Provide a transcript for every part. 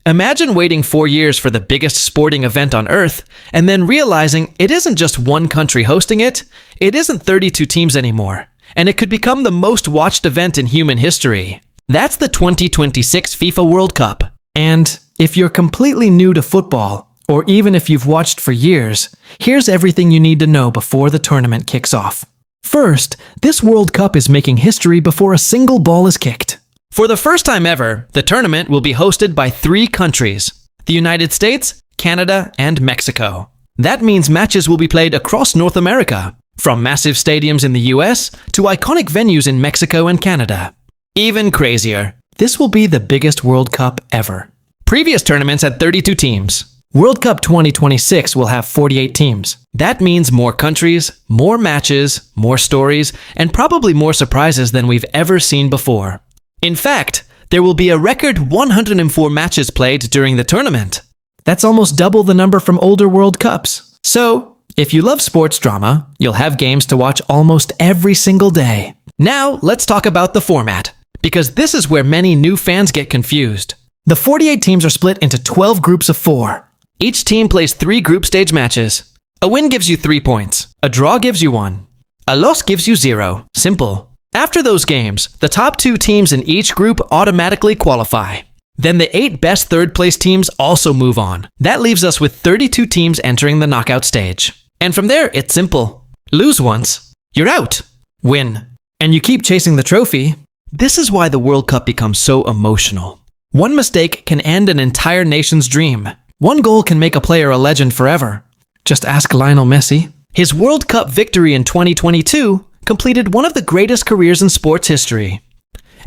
Imagine waiting 4 years for the biggest sporting event on Earth and then realizing it isn't just one country hosting it, it isn't 32 teams anymore, and it could become the most watched event in human history. That's the 2026 FIFA World Cup. And if you're completely new to football, or even if you've watched for years, here's everything you need to know before the tournament kicks off. First, this World Cup is making history before a single ball is kicked. For the first time ever, the tournament will be hosted by 3 countries: the United States, Canada, and Mexico. That means matches will be played across North America, from massive stadiums in the US to iconic venues in Mexico and Canada. Even crazier, this will be the biggest World Cup ever. Previous tournaments had 32 teams. World Cup 2026 will have 48 teams. That means more countries, more matches, more stories, and probably more surprises than we've ever seen before. In fact, there will be a record 104 matches played during the tournament. That's almost double the number from older World Cups. So, if you love sports drama, you'll have games to watch almost every single day. Now, let's talk about the format, because this is where many new fans get confused. The 48 teams are split into 12 groups of 4. Each team plays 3 group stage matches. A win gives you 3 points. A draw gives you 1. A loss gives you 0. Simple. After those games, the top 2 teams in each group automatically qualify. Then the 8 best third-place teams also move on. That leaves us with 32 teams entering the knockout stage. And from there, it's simple. Lose once, you're out. Win, and you keep chasing the trophy. This is why the World Cup becomes so emotional. One mistake can end an entire nation's dream. One goal can make a player a legend forever. Just ask Lionel Messi. His World Cup victory in 2022 completed one of the greatest careers in sports history.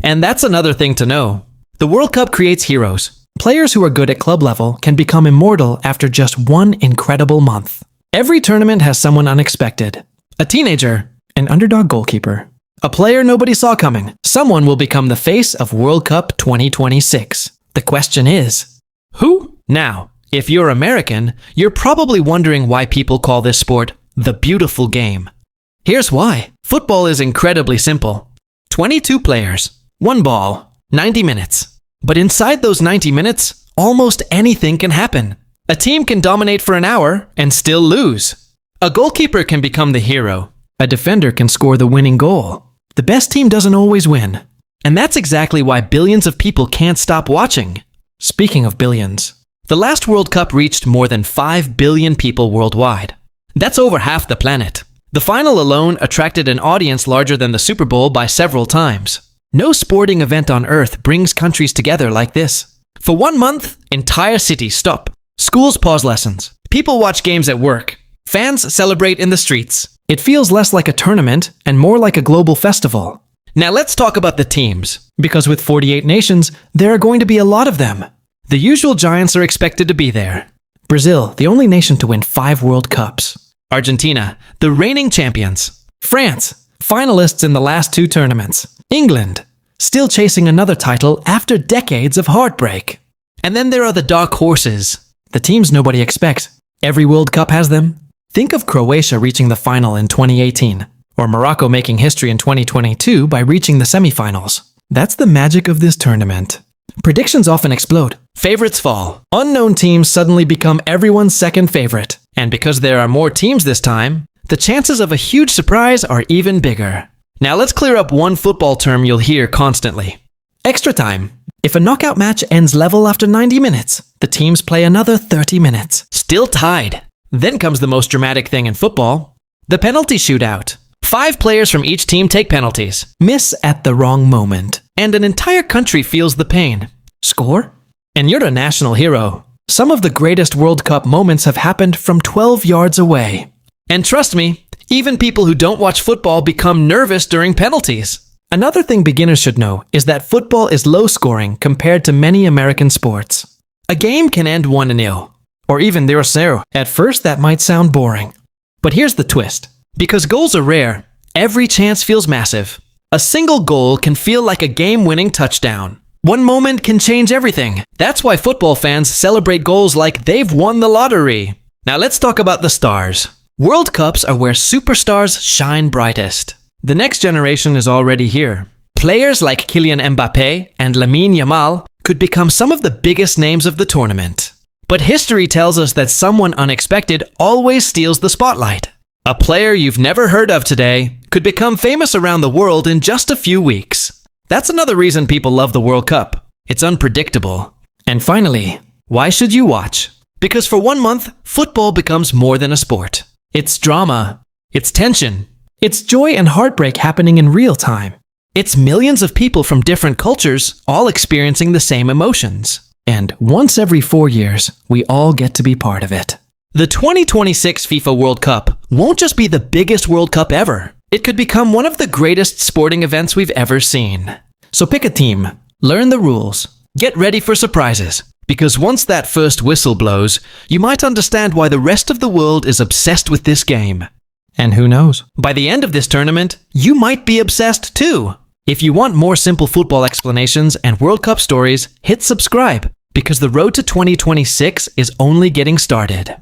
And that's another thing to know. The World Cup creates heroes. Players who are good at club level can become immortal after just one incredible month. Every tournament has someone unexpected. A teenager, an underdog goalkeeper, a player nobody saw coming. Someone will become the face of World Cup 2026. The question is, who? Now, if you're American, you're probably wondering why people call this sport the beautiful game. Here's why. Football is incredibly simple. 22 players, 1 ball, 90 minutes. But inside those 90 minutes, almost anything can happen. A team can dominate for an hour and still lose. A goalkeeper can become the hero. A defender can score the winning goal. The best team doesn't always win. And that's exactly why billions of people can't stop watching. Speaking of billions, the last World Cup reached more than 5 billion people worldwide. That's over half the planet. The final alone attracted an audience larger than the Super Bowl by several times. No sporting event on Earth brings countries together like this. For 1 month, entire cities stop. Schools pause lessons. People watch games at work. Fans celebrate in the streets. It feels less like a tournament and more like a global festival. Now let's talk about the teams. Because with 48 nations, there are going to be a lot of them. The usual giants are expected to be there. Brazil, the only nation to win 5 World Cups. Argentina, the reigning champions. France, finalists in the last 2 tournaments. England, still chasing another title after decades of heartbreak. And then there are the dark horses, the teams nobody expects. Every World Cup has them. Think of Croatia reaching the final in 2018, or Morocco making history in 2022 by reaching the semifinals. That's the magic of this tournament. Predictions often explode. Favorites fall. Unknown teams suddenly become everyone's second favorite. And because there are more teams this time, the chances of a huge surprise are even bigger. Now let's clear up one football term you'll hear constantly. Extra time. If a knockout match ends level after 90 minutes, the teams play another 30 minutes. Still tied. Then comes the most dramatic thing in football, the penalty shootout. 5 players from each team take penalties. Miss at the wrong moment, and an entire country feels the pain. Score? And you're a national hero. Some of the greatest World Cup moments have happened from 12 yards away. And trust me, even people who don't watch football become nervous during penalties. Another thing beginners should know is that football is low scoring compared to many American sports. A game can end 1-0, or even 0-0. At first that might sound boring. But here's the twist. Because goals are rare, every chance feels massive. A single goal can feel like a game-winning touchdown. One moment can change everything. That's why football fans celebrate goals like they've won the lottery. Now let's talk about the stars. World Cups are where superstars shine brightest. The next generation is already here. Players like Kylian Mbappé and Lamine Yamal could become some of the biggest names of the tournament. But history tells us that someone unexpected always steals the spotlight. A player you've never heard of today could become famous around the world in just a few weeks. That's another reason people love the World Cup. It's unpredictable. And finally, why should you watch? Because for 1 month, football becomes more than a sport. It's drama. It's tension. It's joy and heartbreak happening in real time. It's millions of people from different cultures all experiencing the same emotions. And once every 4 years, we all get to be part of it. The 2026 FIFA World Cup won't just be the biggest World Cup ever. It could become one of the greatest sporting events we've ever seen. So pick a team, learn the rules, get ready for surprises. Because once that first whistle blows, you might understand why the rest of the world is obsessed with this game. And who knows? By the end of this tournament, you might be obsessed too. If you want more simple football explanations and World Cup stories, hit subscribe, because the road to 2026 is only getting started.